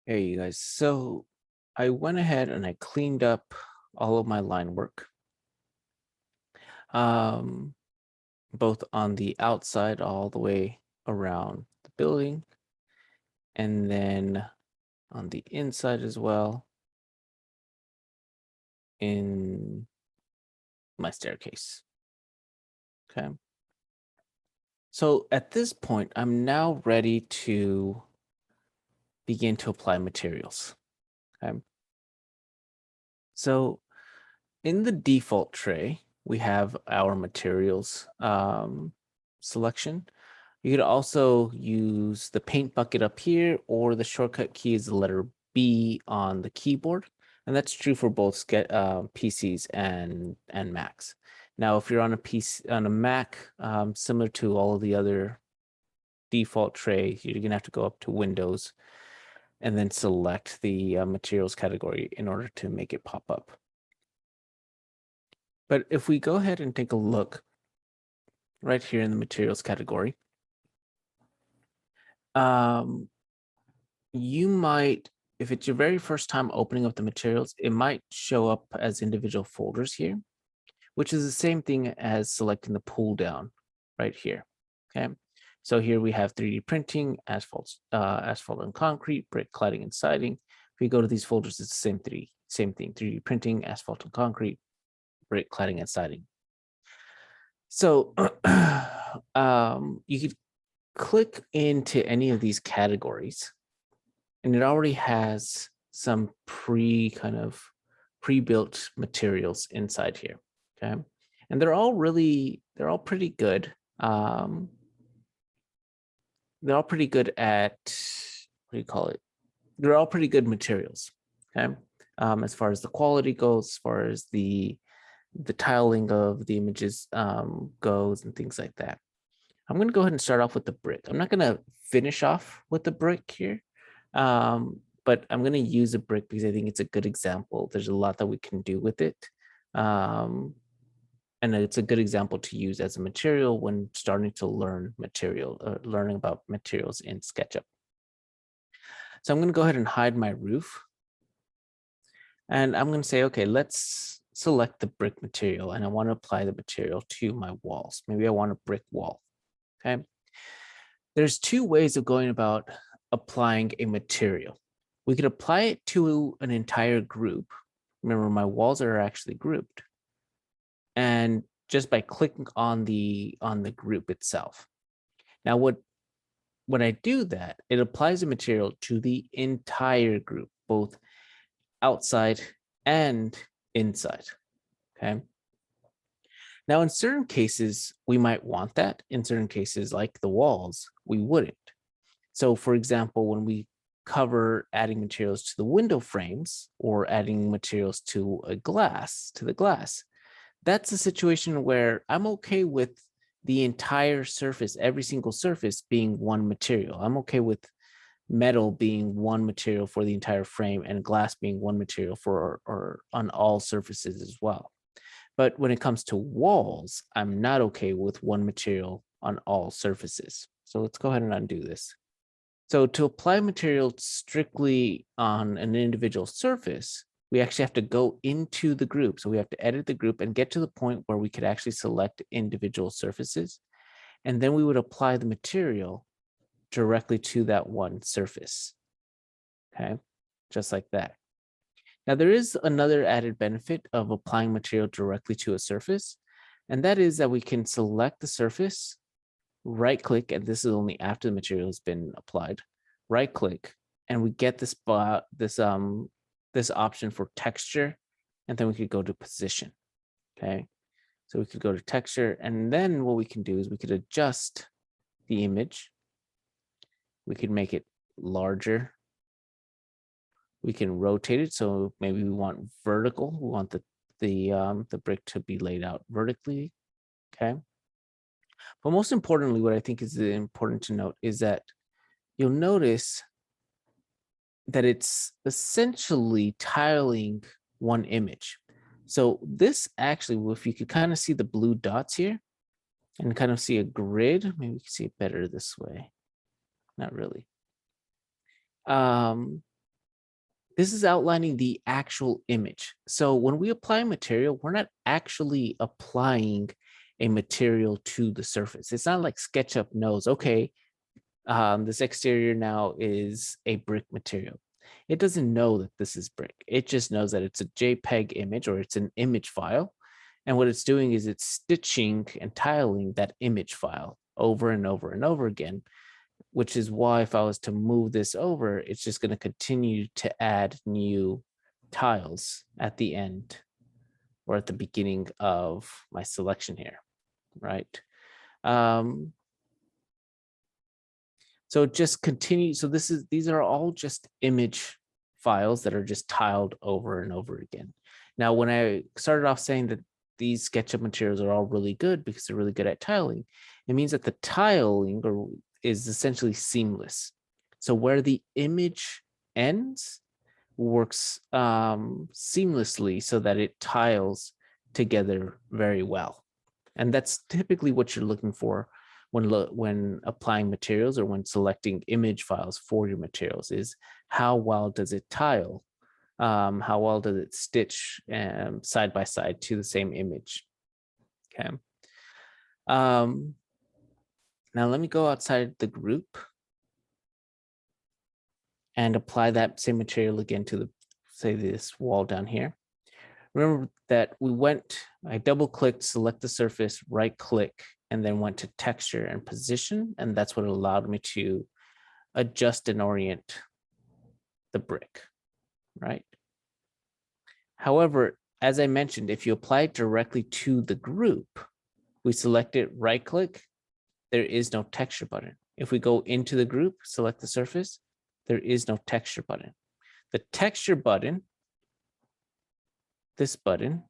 Hey, you guys. So I went ahead and I cleaned up all of my line work, um, both on the outside all the way around the building, and then on the inside as well in my staircase. Okay. So at this point, I'm now ready to begin to apply materials. Okay. So in the default tray, we have our materials selection. You could also use the paint bucket up here, or the shortcut key is the letter B on the keyboard. And that's true for both PCs and Macs. Now, if you're on a PC on a Mac, similar to all of the other default tray, you're gonna have to go up to Windows and then select the materials category in order to make it pop up. But if we go ahead and take a look right here in the materials category, you might, if it's your very first time opening up the materials, it might show up as individual folders here, which is the same thing as selecting the pull down right here. Okay. So here we have 3D printing, asphalt and concrete, brick, cladding, and siding. If we go to these folders, it's the same thing, 3D printing, asphalt and concrete, brick, cladding, and siding. So you could click into any of these categories and it already has some pre-built materials inside here. Okay. And they're all pretty good. They're all pretty good at, what do you call it? They're all pretty good materials. Okay. As far as the quality goes, as far as the tiling of the images goes and things like that. I'm going to go ahead and start off with the brick. I'm not going to finish off with the brick here, but I'm going to use a brick because I think it's a good example. There's a lot that we can do with it. And it's a good example to use as a material when starting to learn learning about materials in SketchUp. So I'm going to go ahead and hide my roof. And I'm going to say, okay, let's select the brick material. And I want to apply the material to my walls. Maybe I want a brick wall. Okay. There's two ways of going about applying a material. We could apply it to an entire group. Remember, my walls are actually grouped. And just by clicking on the group itself. Now, when I do that, it applies the material to the entire group, both outside and inside. Okay. Now, in certain cases, we might want that. In certain cases, like the walls, we wouldn't. So, for example, when we cover adding materials to the window frames or adding materials to the glass, that's a situation where I'm okay with the entire surface, every single surface being one material. I'm okay with metal being one material for the entire frame and glass being one material for or on all surfaces as well. But when it comes to walls, I'm not okay with one material on all surfaces. So let's go ahead and undo this. So to apply material strictly on an individual surface, we actually have to go into the group. So we have to edit the group and get to the point where we could actually select individual surfaces. And then we would apply the material directly to that one surface. Okay, just like that. Now, there is another added benefit of applying material directly to a surface, and that is that we can select the surface, right click, and this is only after the material has been applied, right click, and we get this option for texture, and then we could go to position. Okay, so we could go to texture, and then what we can do is we could adjust the image. We could make it larger. We can rotate it. So maybe we want vertical. We want the brick to be laid out vertically. Okay. But most importantly, what I think is important to note is that you'll notice that it's essentially tiling one image. So this actually, if you could kind of see the blue dots here and kind of see a grid, maybe we can see it better this way. Not really. This is outlining the actual image. So when we apply material, we're not actually applying a material to the surface. It's not like SketchUp knows, okay, this exterior now is a brick material. It doesn't know that this is brick. It just knows that it's a JPEG image or it's an image file. And what it's doing is it's stitching and tiling that image file over and over and over again, which is why if I was to move this over, it's just going to continue to add new tiles at the end or at the beginning of my selection here, right? So it just continues. So these are all just image files that are just tiled over and over again. Now, when I started off saying that these SketchUp materials are all really good because they're really good at tiling, it means that the tiling is essentially seamless. So where the image ends works seamlessly so that it tiles together very well. And that's typically what you're looking for when applying materials or when selecting image files for your materials, is how well does it tile? How well does it stitch side by side to the same image? Okay. Now let me go outside the group and apply that same material again to the, say, this wall down here. Remember that I double clicked, select the surface, right click, and then went to texture and position. And that's what allowed me to adjust and orient the brick, right? However, as I mentioned, if you apply it directly to the group, we select it, right click, there is no texture button. If we go into the group, select the surface, there is no texture button. The texture button, this button,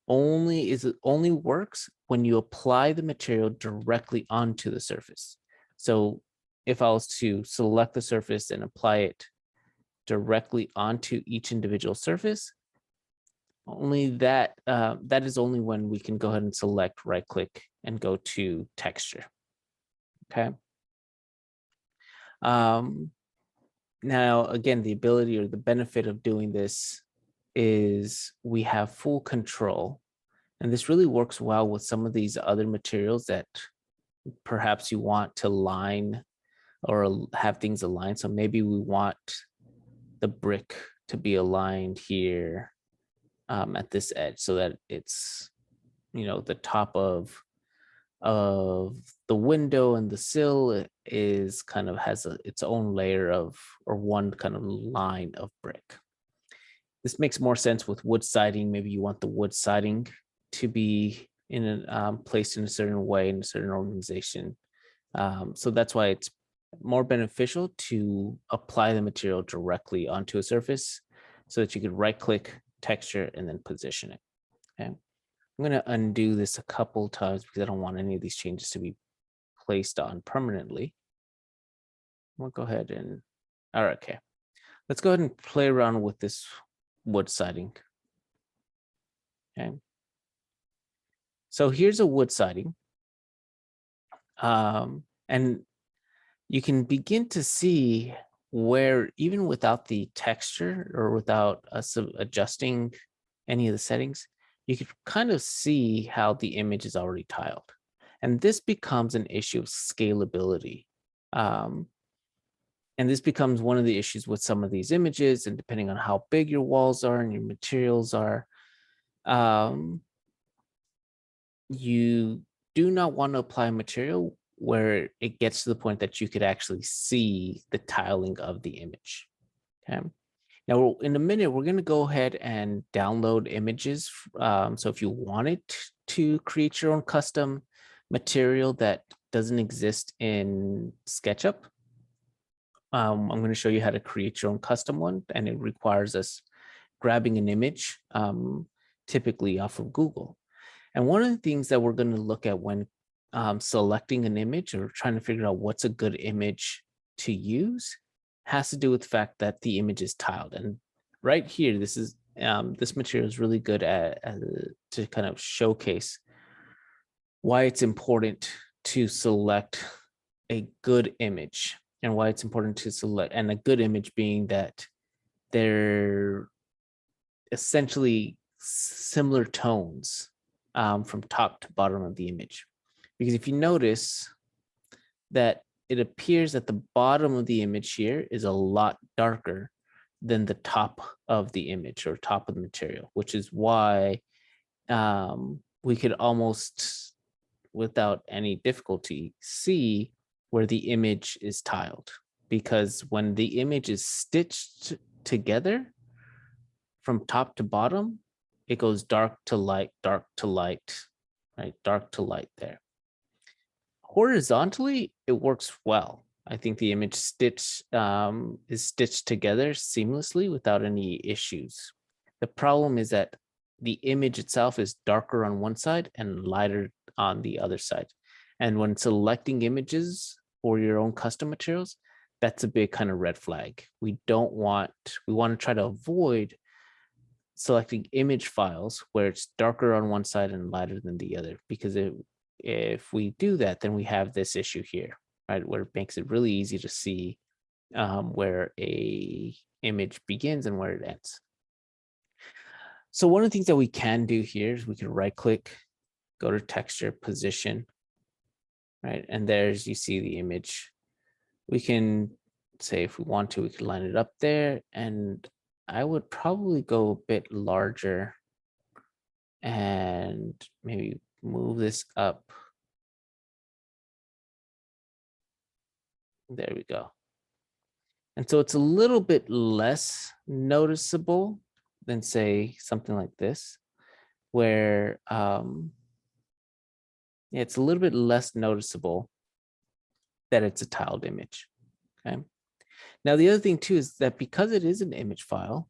only works when you apply the material directly onto the surface. So if I was to select the surface and apply it directly onto each individual surface, only that is only when we can go ahead and select, right click, and go to texture. Okay. Now, again, the ability or the benefit of doing this is we have full control. And this really works well with some of these other materials that perhaps you want to line or have things aligned. So maybe we want the brick to be aligned here at this edge so that it's, the top of the window and the sill is kind of has its own layer of, or one kind of line of brick. This makes more sense with wood siding. Maybe you want the wood siding to be placed in a certain way in a certain organization. So that's why it's more beneficial to apply the material directly onto a surface so that you could right click, texture, and then position it. Okay. I'm going to undo this a couple times because I don't want any of these changes to be placed on permanently. We'll go ahead and, all right, okay. Let's go ahead and play around with this wood siding. Okay. So here's a wood siding. And you can begin to see where, even without the texture or without us adjusting any of the settings, you can kind of see how the image is already tiled. And this becomes an issue of scalability. And this becomes one of the issues with some of these images, and depending on how big your walls are and your materials are, you do not want to apply material where it gets to the point that you could actually see the tiling of the image. Okay. Now, in a minute, we're going to go ahead and download images. So if you wanted to create your own custom material that doesn't exist in SketchUp, I'm going to show you how to create your own custom one, and it requires us grabbing an image, typically off of Google. And one of the things that we're going to look at when selecting an image or trying to figure out what's a good image to use has to do with the fact that the image is tiled. And right here, this material is really good to kind of showcase why it's important to select a good image, and why it's important to select, and a good image being that they're essentially similar tones from top to bottom of the image. Because if you notice that it appears that the bottom of the image here is a lot darker than the top of the image or top of the material, which is why we could almost, without any difficulty, see where the image is tiled. Because when the image is stitched together from top to bottom, it goes dark to light, right? Dark to light there. Horizontally, it works well. I think the image is stitched together seamlessly without any issues. The problem is that the image itself is darker on one side and lighter on the other side. And when selecting images for your own custom materials, that's a big kind of red flag. We want to try to avoid selecting image files where it's darker on one side and lighter than the other, because if we do that, then we have this issue here, right, where it makes it really easy to see where a image begins and where it ends. So one of the things that we can do here is we can right click, go to texture, position, right? And there's, you see the image. We can say, if we want to, we could line it up there, and I would probably go a bit larger and maybe move this up. There we go. And so it's a little bit less noticeable than, say, something like this, where it's a little bit less noticeable that it's a tiled image. Okay. Now, the other thing too is that because it is an image file,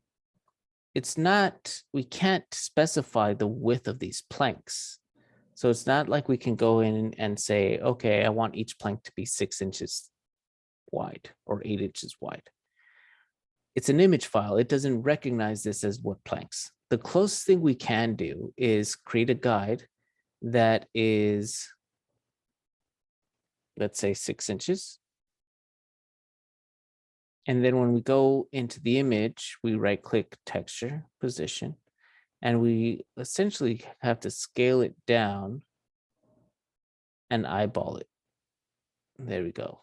it's not, we can't specify the width of these planks. So it's not like we can go in and say, okay, I want each plank to be 6 inches wide or 8 inches wide. It's an image file. It doesn't recognize this as wood planks. The closest thing we can do is create a guide that is, let's say, 6 inches. And then when we go into the image, we right click, texture, position, and we essentially have to scale it down and eyeball it. There we go.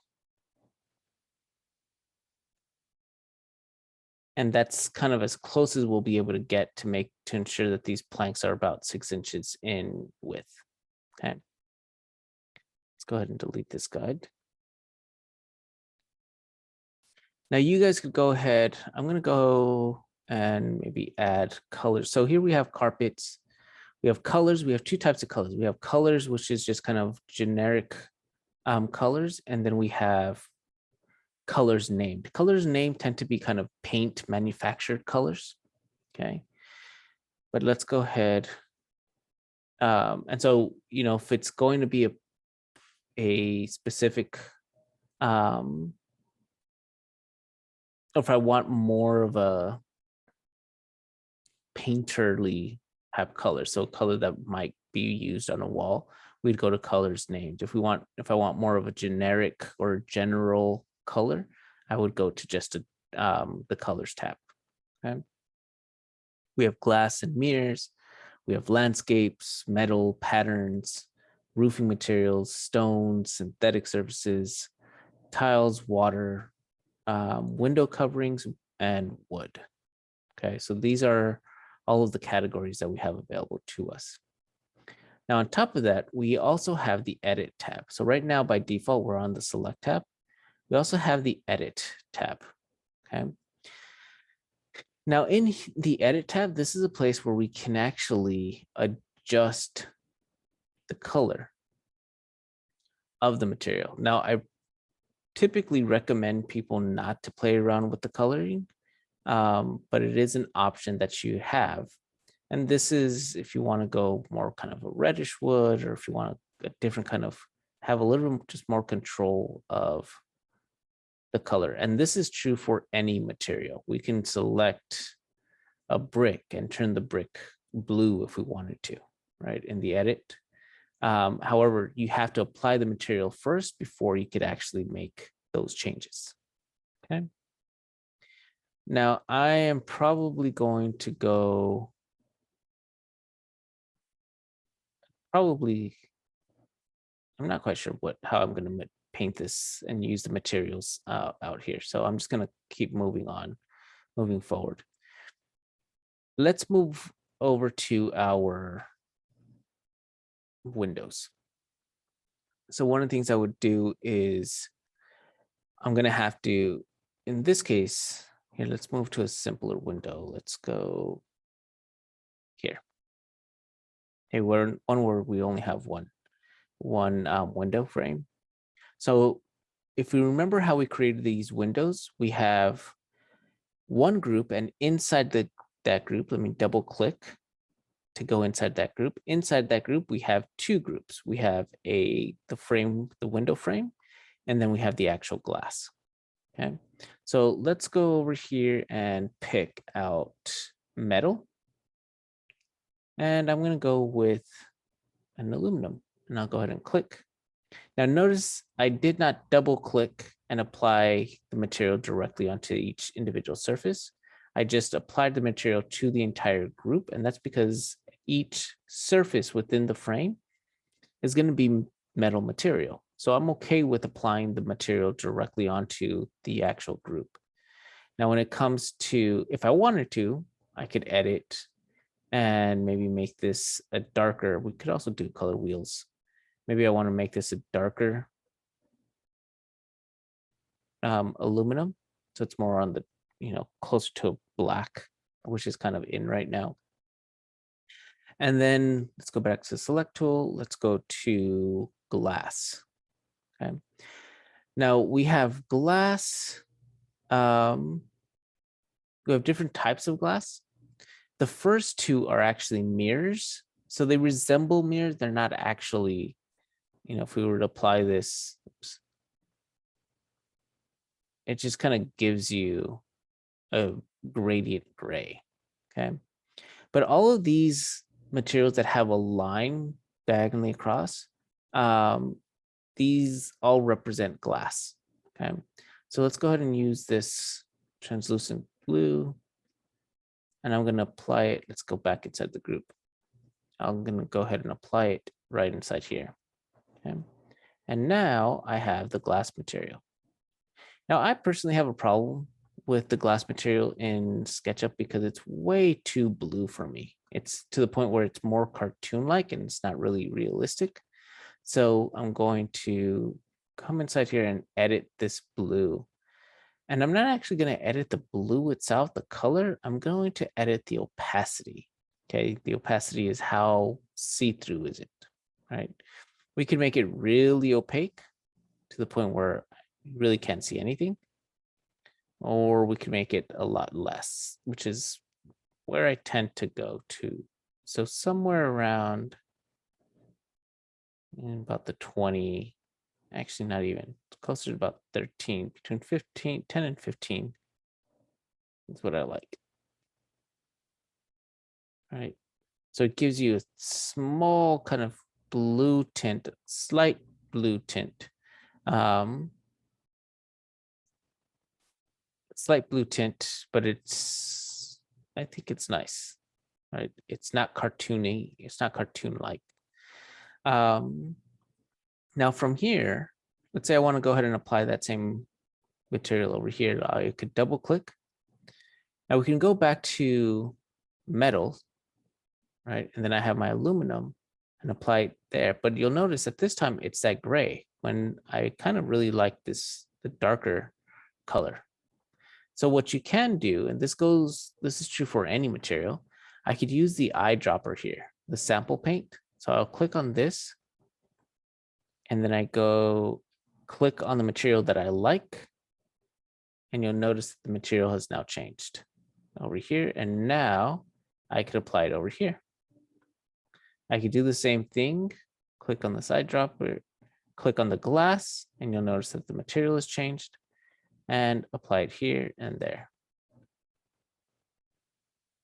And that's kind of as close as we'll be able to get to ensure that these planks are about 6 inches in width. Okay. Let's go ahead and delete this guide. Now you guys could go ahead. I'm going to go and maybe add colors. So here we have carpets. We have colors. We have 2 types of colors. We have colors, which is just kind of generic colors. And then we have colors named. Colors named tend to be kind of paint manufactured colors. Okay. But let's go ahead. And so, you know, if it's going to be a specific, if I want more of a painterly type color, so color that might be used on a wall, we'd go to colors named. If I want more of a generic or general color, I would go to just the colors tab. Okay. We have glass and mirrors. We have landscapes, metal, patterns, roofing materials, stones, synthetic surfaces, tiles, water, window coverings, and wood. Okay, so these are all of the categories that we have available to us. Now, on top of that, we also have the edit tab. So right now, by default, we're on the select tab. We also have the edit tab. Okay. Now, in the edit tab, this is a place where we can actually adjust the color of the material. Now, I typically recommend people not to play around with the coloring, but it is an option that you have. And this is if you want to go more kind of a reddish wood, or if you want a different kind of, have a little just more control of the color. And this is true for any material. We can select a brick and turn the brick blue if we wanted to, right, in the edit. However, you have to apply the material first before you could actually make those changes. Okay. Now I am probably going to go, I'm not quite sure how I'm going to paint this and use the materials out here. So I'm just going to keep moving forward. Let's move over to our windows. So one of the things I would do is I'm going to have to, in this case, here, let's move to a simpler window. Let's go here. Hey, we're in one where we only have one window frame. So if we remember how we created these windows, we have one group, and inside that group, let me double click to go inside that group. Inside that group, we have two groups. We have the window frame, and then we have the actual glass. Okay, so let's go over here and pick out metal. And I'm going to go with an aluminum, and I'll go ahead and click. Now notice I did not double click and apply the material directly onto each individual surface. I just applied the material to the entire group, and that's because each surface within the frame is going to be metal material. So I'm okay with applying the material directly onto the actual group. Now, when it comes to, if I wanted to, I could edit and maybe make this a darker. We could also do color wheels. Maybe I want to make this a darker aluminum. So it's more on the, closer to black, which is kind of in right now. And then let's go back to the select tool. Let's go to glass. Okay. Now we have glass. We have different types of glass. The first two are actually mirrors. So they resemble mirrors. They're not actually, if we were to apply this, oops, it just kind of gives you a gradient gray. Okay. But all of these materials that have a line diagonally across, these all represent glass. Okay. So let's go ahead and use this translucent blue. And I'm going to apply it. Let's go back inside the group. I'm going to go ahead and apply it right inside here. Okay. And now I have the glass material. Now I personally have a problem with the glass material in SketchUp because it's way too blue for me. It's to the point where it's more cartoon-like and it's not really realistic. So I'm going to come inside here and edit this blue. And I'm not actually going to edit the blue itself, the color. I'm going to edit the opacity. Okay, the opacity is how see-through is it, right? We can make it really opaque to the point where you really can't see anything. Or we can make it a lot less, which is where I tend to go to. So somewhere around about the 20, actually not even, closer to about 13, between 10 and 15 is what I like. All right. So it gives you a small kind of blue tint, slight blue tint. Slight blue tint, but I think it's nice, right? It's not cartoony. It's not cartoon-like. Now from here, let's say I want to go ahead and apply that same material over here. I could double click. Now we can go back to metal, right? And then I have my aluminum and apply it there. But you'll notice that this time it's that gray when I kind of really like the darker color. So what you can do, and this is true for any material, I could use the eyedropper here, the sample paint. So I'll click on this, and then I go click on the material that I like, and you'll notice that the material has now changed over here, and now I could apply it over here. I could do the same thing, click on the eyedropper, click on the glass, and you'll notice that the material has changed, and apply it here and there.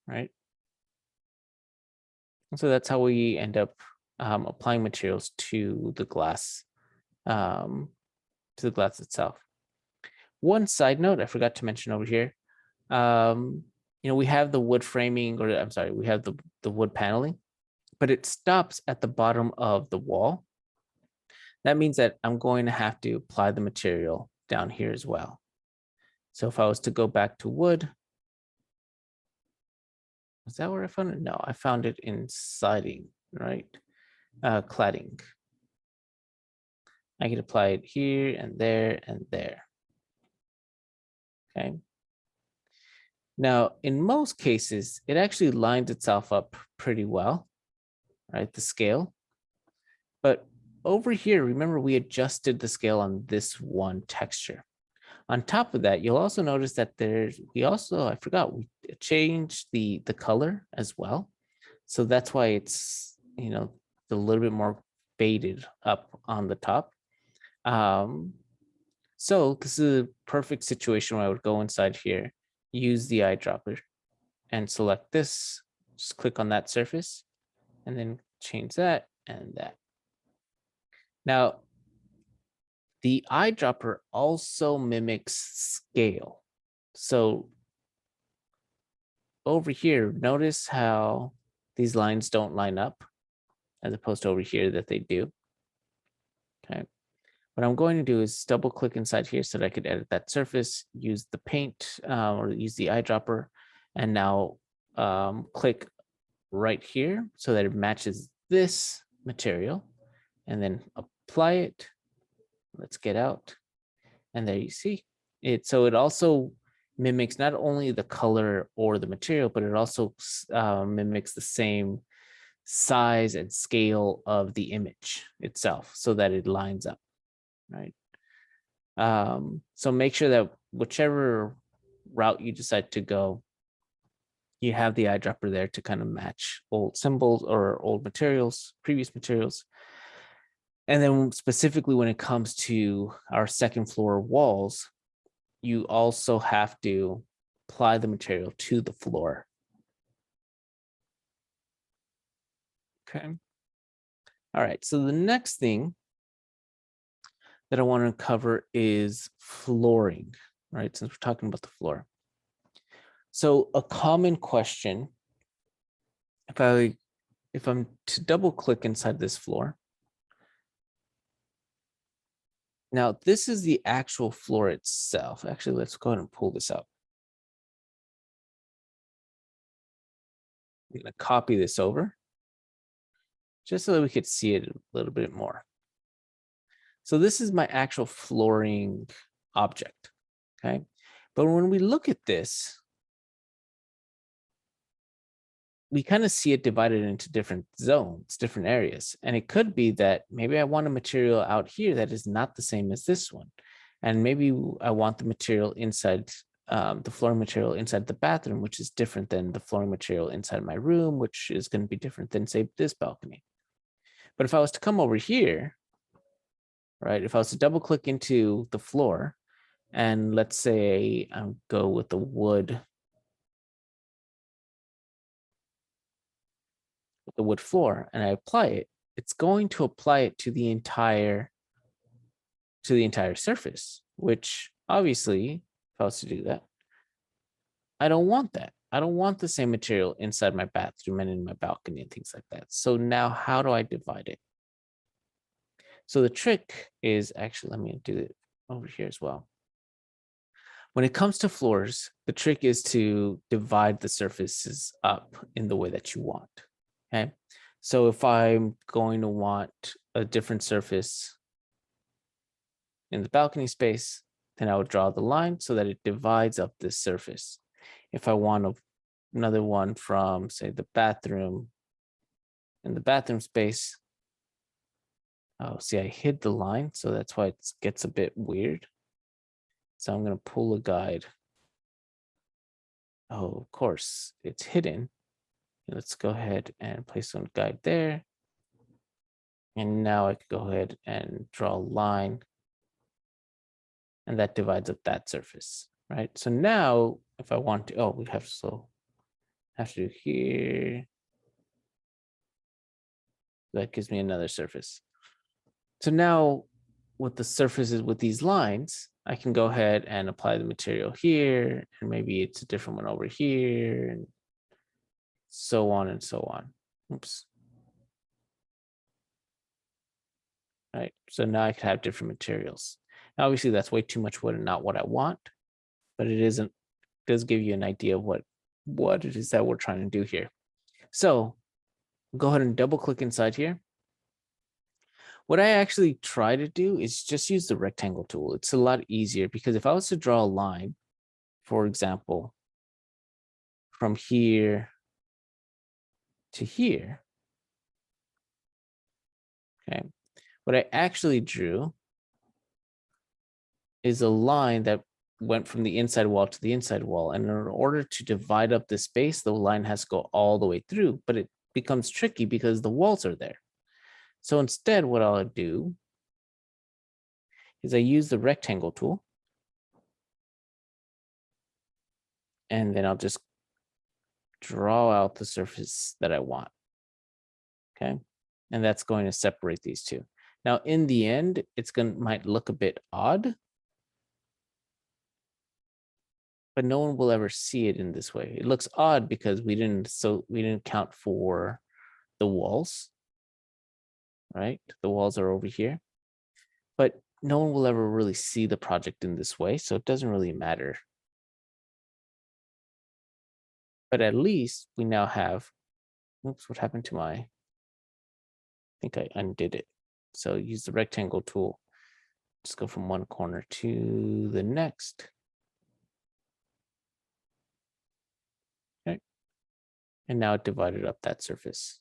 Right? And so that's how we end up applying materials to the glass, itself. One side note I forgot to mention over here, We have the wood framing, or I'm sorry, we have the wood paneling, but it stops at the bottom of the wall. That means that I'm going to have to apply the material down here as well. So if I was to go back to wood, is that where I found it? No, I found it in siding, right? Cladding. I can apply it here and there and there. Okay. Now, in most cases, it actually lines itself up pretty well, right? The scale. But over here, remember we adjusted the scale on this one texture. On top of that, you'll also notice that I forgot, we changed the color as well. So that's why it's, a little bit more faded up on the top. So this is a perfect situation where I would go inside here, use the eyedropper and select this, just click on that surface and then change that and that. Now, the eyedropper also mimics scale. So over here, notice how these lines don't line up as opposed to over here that they do. Okay. What I'm going to do is double click inside here so that I could edit that surface, use the paint or use the eyedropper, and now click right here so that it matches this material and then apply it. Let's get out. And there you see it. So it also mimics not only the color or the material, but it also mimics the same size and scale of the image itself so that it lines up, right? So make sure that whichever route you decide to go, you have the eyedropper there to kind of match old symbols or old materials, previous materials. And then specifically when it comes to our second floor walls, you also have to apply the material to the floor. Okay. All right, so the next thing that I want to cover is flooring, right? Since we're talking about the floor. So a common question, if I'm to double click inside this floor, now this is the actual floor itself. Actually, let's go ahead and pull this out. I'm going to copy this over just so that we could see it a little bit more. So this is my actual flooring object, okay? But when we look at this, we kind of see it divided into different zones, different areas. And it could be that maybe I want a material out here that is not the same as this one. And maybe I want the material inside, the flooring material inside the bathroom, which is different than the flooring material inside my room, which is going to be different than, say, this balcony. But if I was to come over here, right, if I was to double click into the floor, and let's say I go with the wood, floor, and I apply it, it's going to apply it to the entire surface, which obviously, if I was to do that, I don't want that. I don't want the same material inside my bathroom and in my balcony and things like that. So now how do I divide it? So the trick is actually, let me do it over here as well. When it comes to floors, the trick is to divide the surfaces up in the way that you want. Okay. So if I'm going to want a different surface in the balcony space, then I would draw the line so that it divides up this surface. If I want another one from, say, the bathroom, in the bathroom space, oh, see, I hid the line, so that's why it gets a bit weird. So I'm going to pull a guide. Oh, of course, it's hidden. Let's go ahead and place one guide there. And now I can go ahead and draw a line. And that divides up that surface, right? So now if I want to, we have to do here. That gives me another surface. So now with the surfaces with these lines, I can go ahead and apply the material here, and maybe it's a different one over here, and so on and so on. Oops. Right, so now I could have different materials. Now, obviously, that's way too much wood and not what I want, but it does give you an idea of what it is that we're trying to do here. So go ahead and double click inside here. What I actually try to do is just use the rectangle tool. It's a lot easier because if I was to draw a line, for example, from here to here, okay, what I actually drew is a line that went from the inside wall to the inside wall. And in order to divide up the space, the line has to go all the way through, but it becomes tricky because the walls are there. So instead, what I'll do is I use the rectangle tool, and then I'll just draw out the surface that I want. Okay, and that's going to separate these two. Now, in the end, might look a bit odd, but no one will ever see it in this way. It looks odd because we didn't count for the walls, right? The walls are over here, but no one will ever really see the project in this way, so it doesn't really matter. But at least we now have, oops, what happened to I think I undid it. So use the rectangle tool. Just go from one corner to the next. Okay. And now it divided up that surface.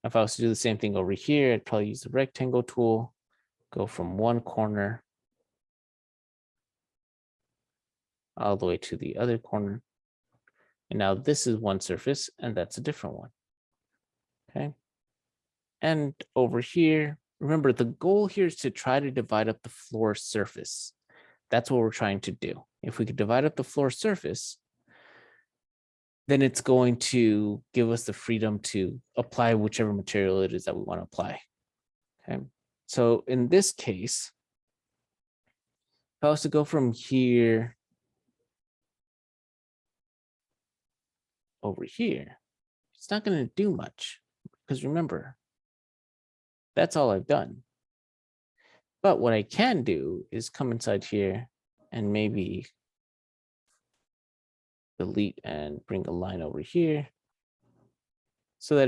If I was to do the same thing over here, I'd probably use the rectangle tool, go from one corner all the way to the other corner. And now this is one surface and that's a different one. Okay. And over here, remember the goal here is to try to divide up the floor surface. That's what we're trying to do. If we could divide up the floor surface, then it's going to give us the freedom to apply whichever material it is that we want to apply. Okay. So in this case, if I was to go from here over here, it's not going to do much because remember, that's all I've done. But what I can do is come inside here and maybe delete and bring a line over here so that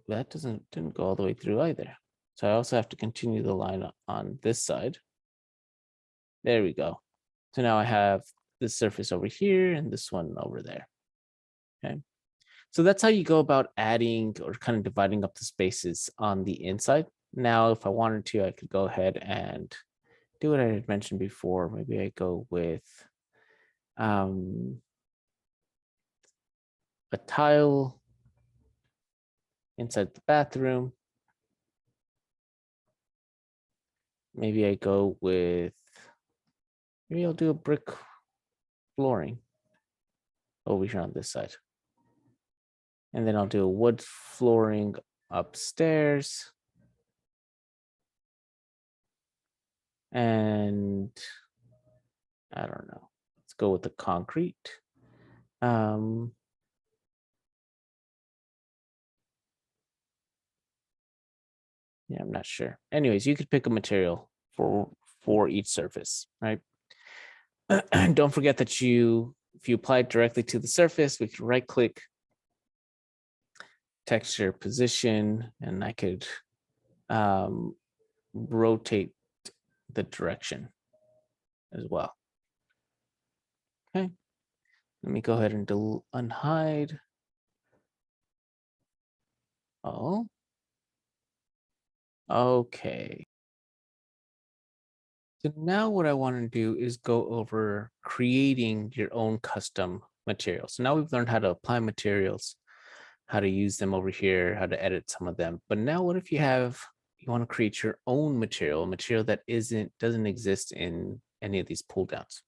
that didn't go all the way through either. So I also have to continue the line on this side. There we go. So now I have this surface over here and this one over there. Okay. So that's how you go about adding or kind of dividing up the spaces on the inside. Now, if I wanted to, I could go ahead and do what I had mentioned before. Maybe I go with a tile inside the bathroom. Maybe I go with, maybe I'll do a brick flooring over here on this side. And then I'll do a wood flooring upstairs. And I don't know, let's go with the concrete. Yeah, I'm not sure. Anyways, you could pick a material for each surface, right? Don't forget that if you apply it directly to the surface, we could right click, texture position, and I could rotate the direction as well. Okay, let me go ahead and unhide. Oh, okay. So now what I want to do is go over creating your own custom materials. So now we've learned how to apply materials, how to use them over here, how to edit some of them. But now what if you want to create your own material, a material that doesn't exist in any of these pull downs.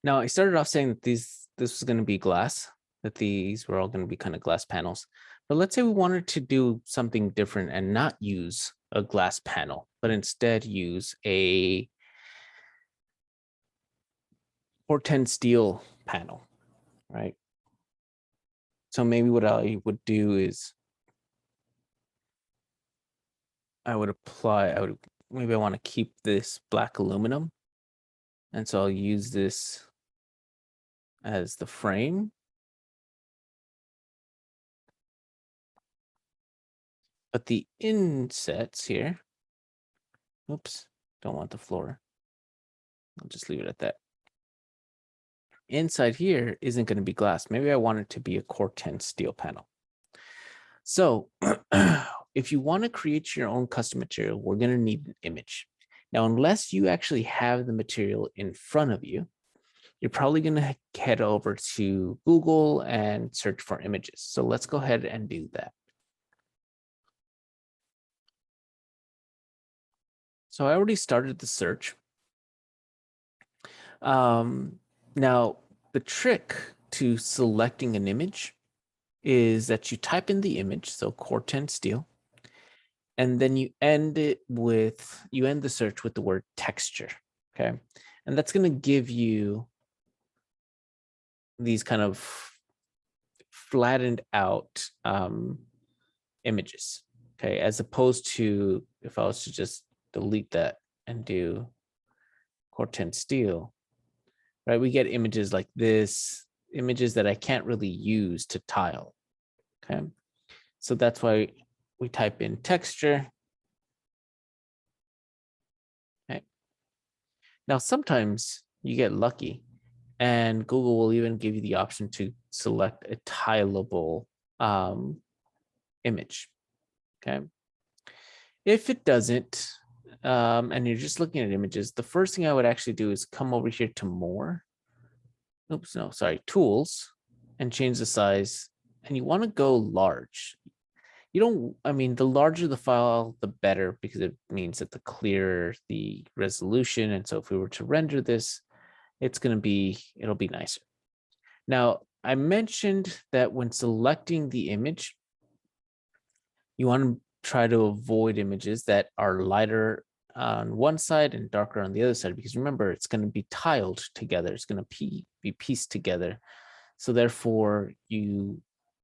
Now I started off saying that this was going to be glass, that these were all going to be kind of glass panels. But let's say we wanted to do something different and not use a glass panel, but instead use a Corten steel panel, right? So maybe what I would do is maybe I want to keep this black aluminum. And so I'll use this as the frame. But the insets here, oops, don't want the floor. I'll just leave it at that. Inside here isn't going to be glass. Maybe I want it to be a Corten steel panel. So if you want to create your own custom material, we're going to need an image. Now, unless you actually have the material in front of you, you're probably going to head over to Google and search for images. So let's go ahead and do that. So I already started the search. Now, the trick to selecting an image is that you type in the image, so Corten steel, and then you end the search with the word texture, okay? And that's going to give you these kind of flattened out images, okay? As opposed to if I was to just delete that and do Corten steel, right? We get images like this, images that I can't really use to tile, okay? So that's why we type in texture. Okay. Now, sometimes you get lucky and Google will even give you the option to select a tileable image, okay? If it doesn't, and you're just looking at images, the first thing I would actually do is come over here to more. Oops, no, sorry, tools, and change the size. And you want to go large. You don't, I mean, the larger the file, the better, because it means that the clearer the resolution. And so if we were to render this, it'll be nicer. Now, I mentioned that when selecting the image, you want to try to avoid images that are lighter on one side and darker on the other side, because remember, it's going to be tiled together. It's going to be pieced together. So therefore, you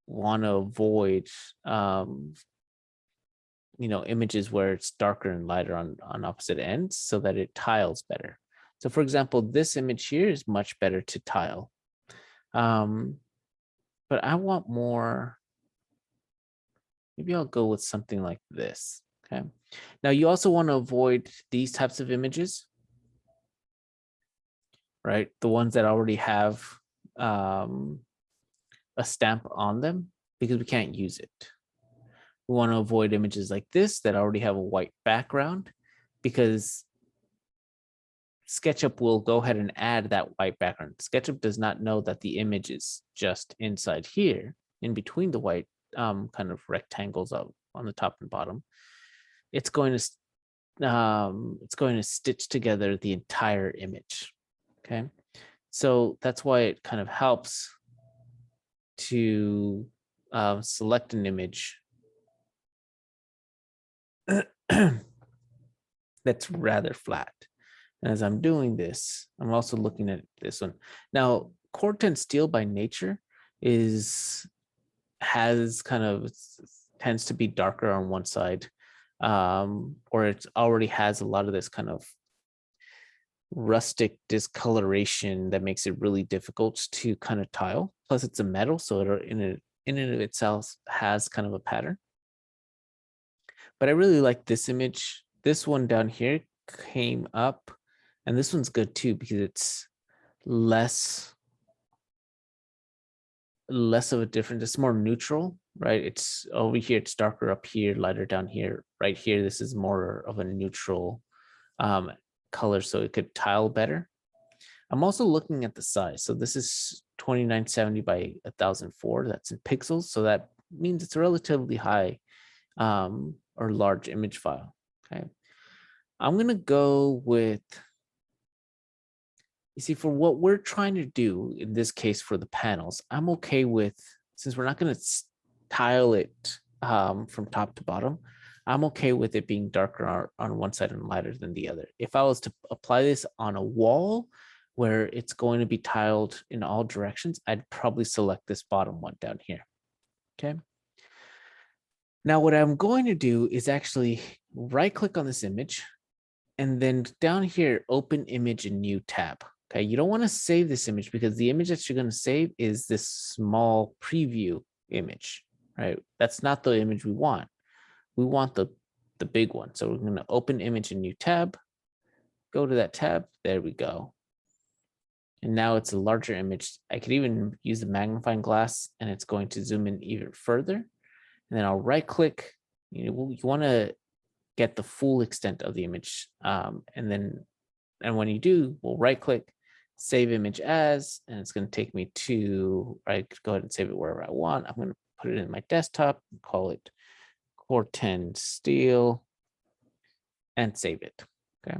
want to avoid images where it's darker and lighter on opposite ends so that it tiles better. So for example, this image here is much better to tile. But I want more, maybe I'll go with something like this, okay? Now you also want to avoid these types of images, right? The ones that already have a stamp on them, because we can't use it. We want to avoid images like this that already have a white background, because SketchUp will go ahead and add that white background. SketchUp does not know that the image is just inside here, in between the white kind of rectangles on the top and bottom. It's going to stitch together the entire image. Okay, so that's why it kind of helps to select an image that's rather flat. And as I'm doing this, I'm also looking at this one. Now, Corten steel by nature tends to be darker on one side, or it already has a lot of this kind of rustic discoloration that makes it really difficult to kind of tile. Plus, it's a metal, so it in and of itself has kind of a pattern. But I really like this image. This one down here came up, and this one's good too because it's less of a difference. It's more neutral, right? It's over here, it's darker up here, lighter down here. Right here, this is more of a neutral color, so it could tile better. I'm also looking at the size. So this is 2970 by 1004. That's in pixels. So that means it's a relatively high or large image file. Okay. I'm going to go with, you see, for what we're trying to do in this case for the panels, I'm okay with, since we're not going to tile it from top to bottom, I'm okay with it being darker on one side and lighter than the other. If I was to apply this on a wall, where it's going to be tiled in all directions, I'd probably select this bottom one down here. Okay. Now what I'm going to do is actually right click on this image and then down here, open image in new tab. Okay, you don't want to save this image because the image that you're going to save is this small preview image, right? That's not the image we want. We want the big one. So we're going to open image in new tab, go to that tab. There we go. And now it's a larger image. I could even use the magnifying glass and it's going to zoom in even further. And then I'll right click. You want to get the full extent of the image. And when you do, we'll right click, save image as, and it's going to take me to, I could go ahead and save it wherever I want. I'm going to put it in my desktop, call it Core 10 Steel, and save it. Okay.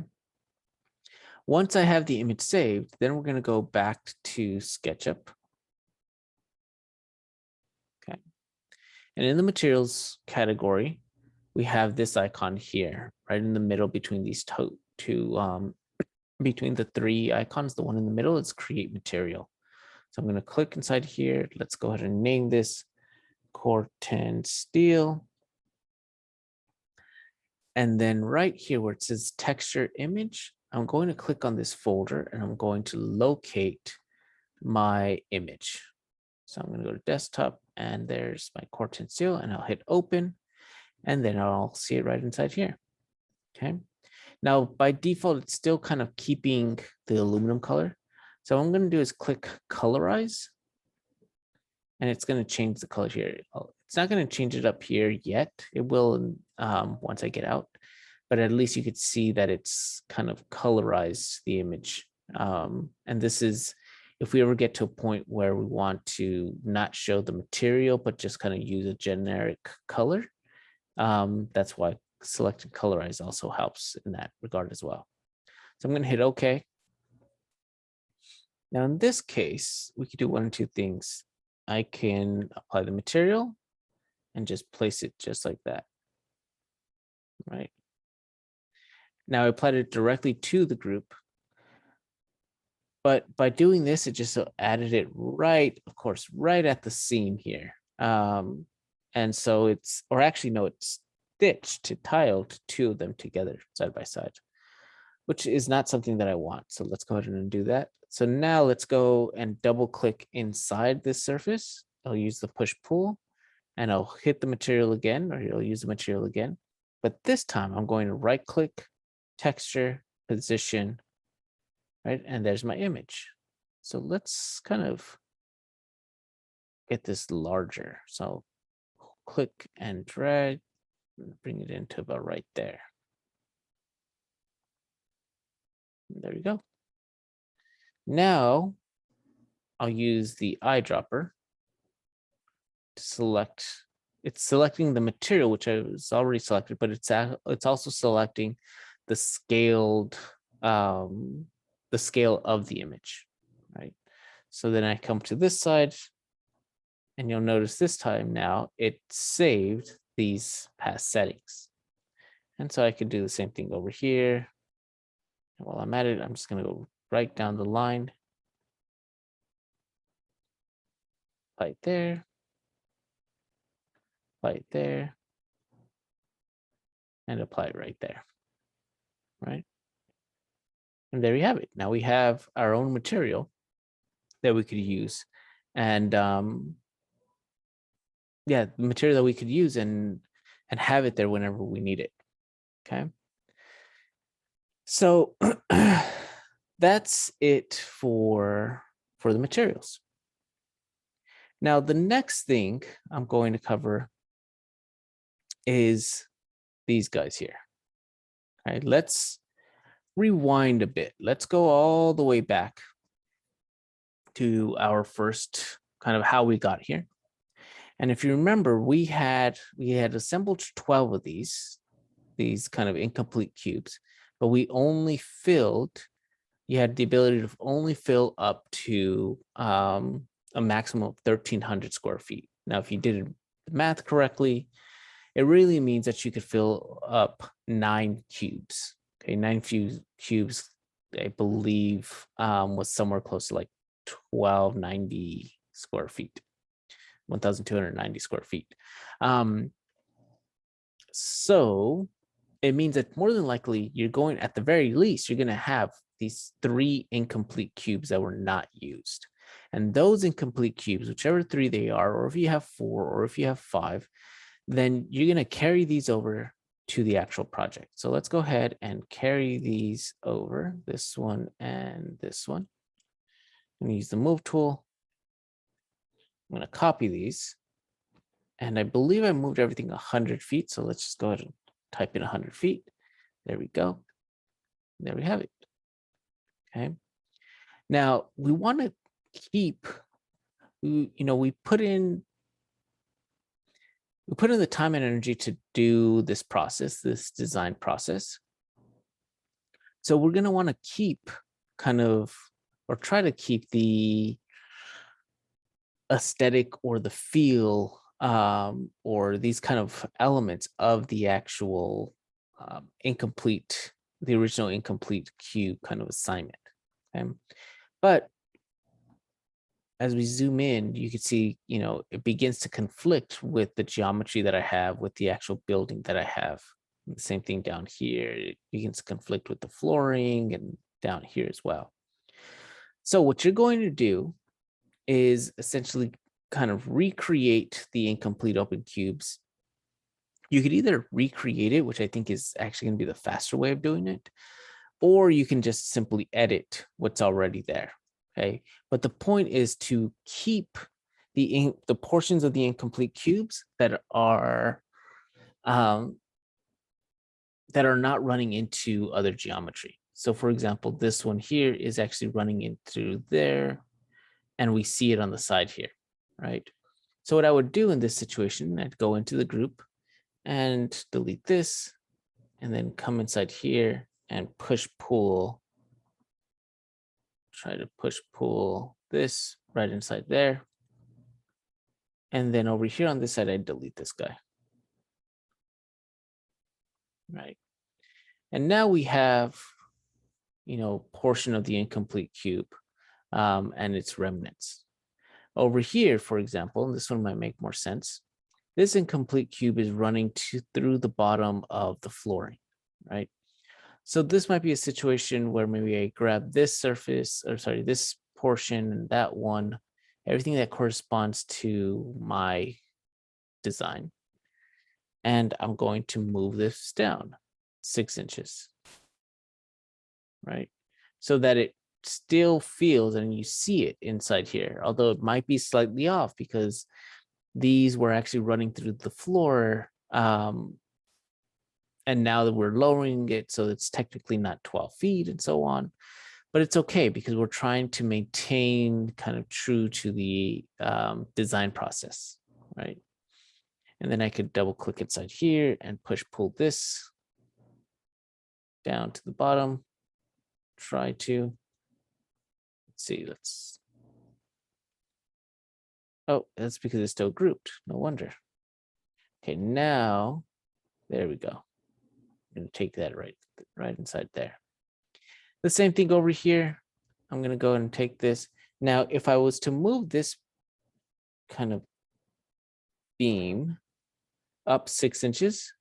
Once I have the image saved, then we're going to go back to SketchUp. Okay. And in the materials category, we have this icon here, right in the middle between these between the three icons. The one in the middle is create material. So I'm going to click inside here. Let's go ahead and name this Core 10 Steel. And then right here where it says texture image, I'm going to click on this folder and I'm going to locate my image. So I'm going to go to desktop and there's my Core 10 Steel and I'll hit open and then I'll see it right inside here. Okay. Now by default, it's still kind of keeping the aluminum color. So what I'm going to do is click colorize and it's going to change the color here. It's not going to change it up here yet. It will once I get out, but at least you could see that it's kind of colorized the image. And this is if we ever get to a point where we want to not show the material, but just kind of use a generic color. That's why selecting colorize also helps in that regard as well. So I'm going to hit OK. Now in this case, we could do one or two things. I can apply the material and just place it just like that. Right. Now I applied it directly to the group. But by doing this, it just added it right, of course, right at the seam here. And so it's, or actually, no, it's stitched, tiled two of them together side by side, which is not something that I want. So let's go ahead and undo that. So now let's go and double click inside this surface. I'll use the push pull and I'll hit the material again, or I'll use the material again. But this time I'm going to right click, texture, position, right? And there's my image. So let's kind of get this larger. So click and drag, bring it into about right there. There we go. Now I'll use the eyedropper to select. It's selecting the material, which I was already selected, but it's also selecting the scaled the scale of the image, right? So then I come to this side and you'll notice this time now it saved these past settings. And so I could do the same thing over here. And while I'm at it, I'm just going to go right down the line. Right there. Right there. And apply it right there. Right. And there we have it. Now we have our own material that we could use. And yeah, the material that we could use and have it there whenever we need it. Okay. So that's it for the materials. Now, the next thing I'm going to cover is these guys here. All right, let's rewind a bit. Let's go all the way back to our first kind of how we got here. And if you remember, we had assembled 12 of these kind of incomplete cubes, but we only filled, you had the ability to only fill up to a maximum of 1,300 square feet. Now, if you did the math correctly, it really means that you could fill up 9 cubes. Okay, 9 cubes I believe was somewhere close to like 1290 square feet, 1,290 square feet. So it means that more than likely you're going, at the very least, you're going to have these 3 incomplete cubes that were not used. And those incomplete cubes, whichever 3 they are, or if you have 4, or if you have 5, then you're going to carry these over to the actual project. So let's go ahead and carry these over, this one and this one. I'm going to use the move tool. I'm going to copy these. And I believe I moved everything 100 feet. So let's just go ahead and type in 100 feet. There we go. There we have it. Okay. Now we want to keep, we put in the time and energy to do this process, this design process. So we're going to want to keep or try to keep the aesthetic or the feel or these kind of elements of the actual the original incomplete cube kind of assignment. Okay. But as we zoom in, you can see, it begins to conflict with the geometry that I have with the actual building that I have. The same thing down here. It begins to conflict with the flooring and down here as well. So what you're going to do is essentially kind of recreate the incomplete open cubes. You could either recreate it, which I think is actually going to be the faster way of doing it, or you can just simply edit what's already there. Okay, but the point is to keep the portions of the incomplete cubes that are not running into other geometry. So for example, this one here is actually running into there, and we see it on the side here, right? So what I would do in this situation, I'd go into the group and delete this, and then come inside here and push pull. Try to push pull this right inside there. And then over here on this side, I delete this guy. Right. And now we have, portion of the incomplete cube and its remnants. Over here, for example, and this one might make more sense. This incomplete cube is running through the bottom of the flooring, right? So this might be a situation where maybe I grab this surface, this portion and that one, everything that corresponds to my design. And I'm going to move this down 6 inches, right? So that it still feels, and you see it inside here, although it might be slightly off because these were actually running through the floor. And now that we're lowering it, so it's technically not 12 feet and so on, but it's okay because we're trying to maintain kind of true to the design process, right? And then I could double click inside here and push pull this down to the bottom. Try to, let's see, oh, that's because it's still grouped. No wonder. Okay, now, there we go. I'm going to take that right inside there. The same thing over here. I'm going to go and take this. Now, if I was to move this kind of beam up 6 inches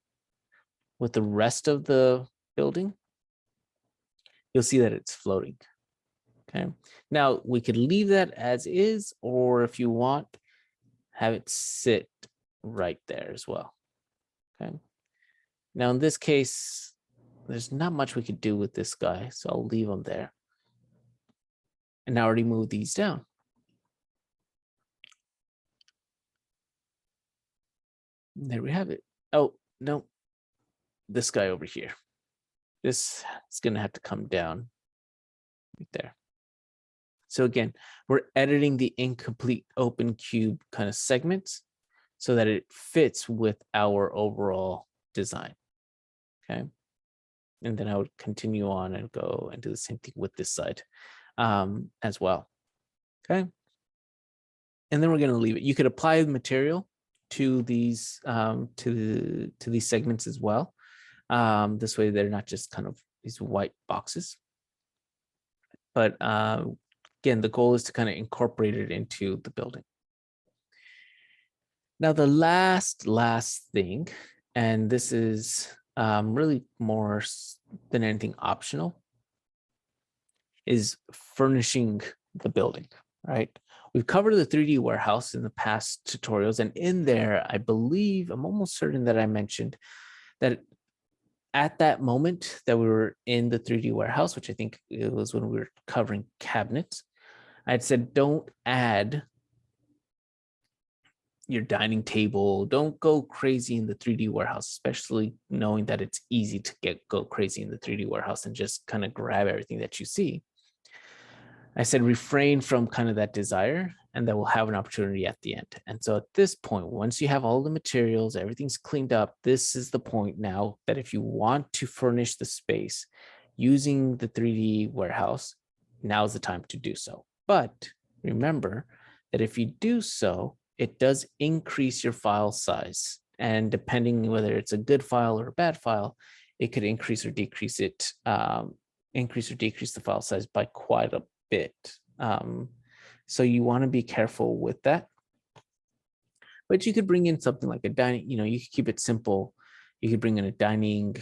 with the rest of the building, you'll see that it's floating. Okay. Now, we could leave that as is, or if you want, have it sit right there as well. Okay. Now, in this case, there's not much we could do with this guy, so I'll leave him there. And I already moved these down. There we have it. Oh, no, this guy over here. This is going to have to come down right there. So again, we're editing the incomplete open cube kind of segments so that it fits with our overall design. Okay. And then I would continue on and go and do the same thing with this side as well. Okay. And then we're going to leave it. You could apply the material to these these segments as well. This way they're not just kind of these white boxes. but again, the goal is to kind of incorporate it into the building. Now, the last thing, and this is really more than anything optional, is furnishing the building, right? We've covered the 3D warehouse in the past tutorials, and in there, I believe, I'm almost certain that I mentioned that at that moment that we were in the 3D warehouse, which I think it was when we were covering cabinets, I'd said, don't add your dining table. Don't go crazy in the 3D warehouse, especially knowing that it's easy to go crazy in the 3D warehouse and just kind of grab everything that you see. I said refrain from kind of that desire, and that we'll have an opportunity at the end. And so at this point, once you have all the materials, everything's cleaned up, this is the point now that if you want to furnish the space using the 3D warehouse, now's the time to do so. But remember that if you do so, it does increase your file size. And depending whether it's a good file or a bad file, it could increase or decrease it, increase or decrease the file size by quite a bit. So you want to be careful with that. But you could bring in something like a dining, you could keep it simple. You could bring in a dining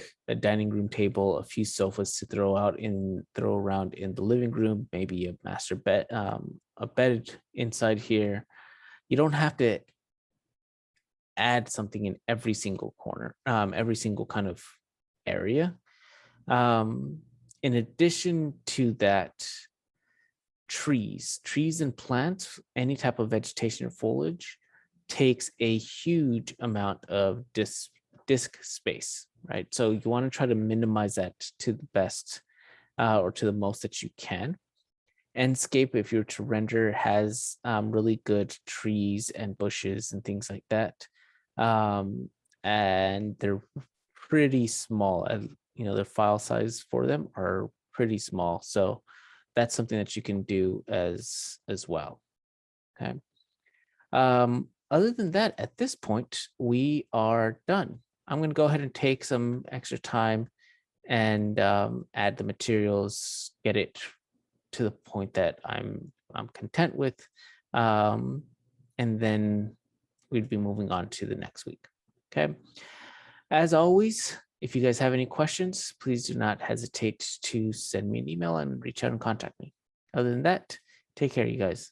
room table, a few sofas to throw around in the living room, maybe a master bed, a bed inside here. You don't have to add something in every single corner, every single kind of area. In addition to that, trees and plants, any type of vegetation or foliage takes a huge amount of disk space, right? So you want to try to minimize that to the best or to the most that you can. Enscape, if you're to render, has really good trees and bushes and things like that. And they're pretty small. The file size for them are pretty small. So that's something that you can do as well. Okay. Other than that, at this point, we are done. I'm going to go ahead and take some extra time and add the materials, get it to the point that I'm content with, and then we'd be moving on to the next week. Okay. As always, if you guys have any questions, please do not hesitate to send me an email and reach out and contact me. Other than that, take care, you guys.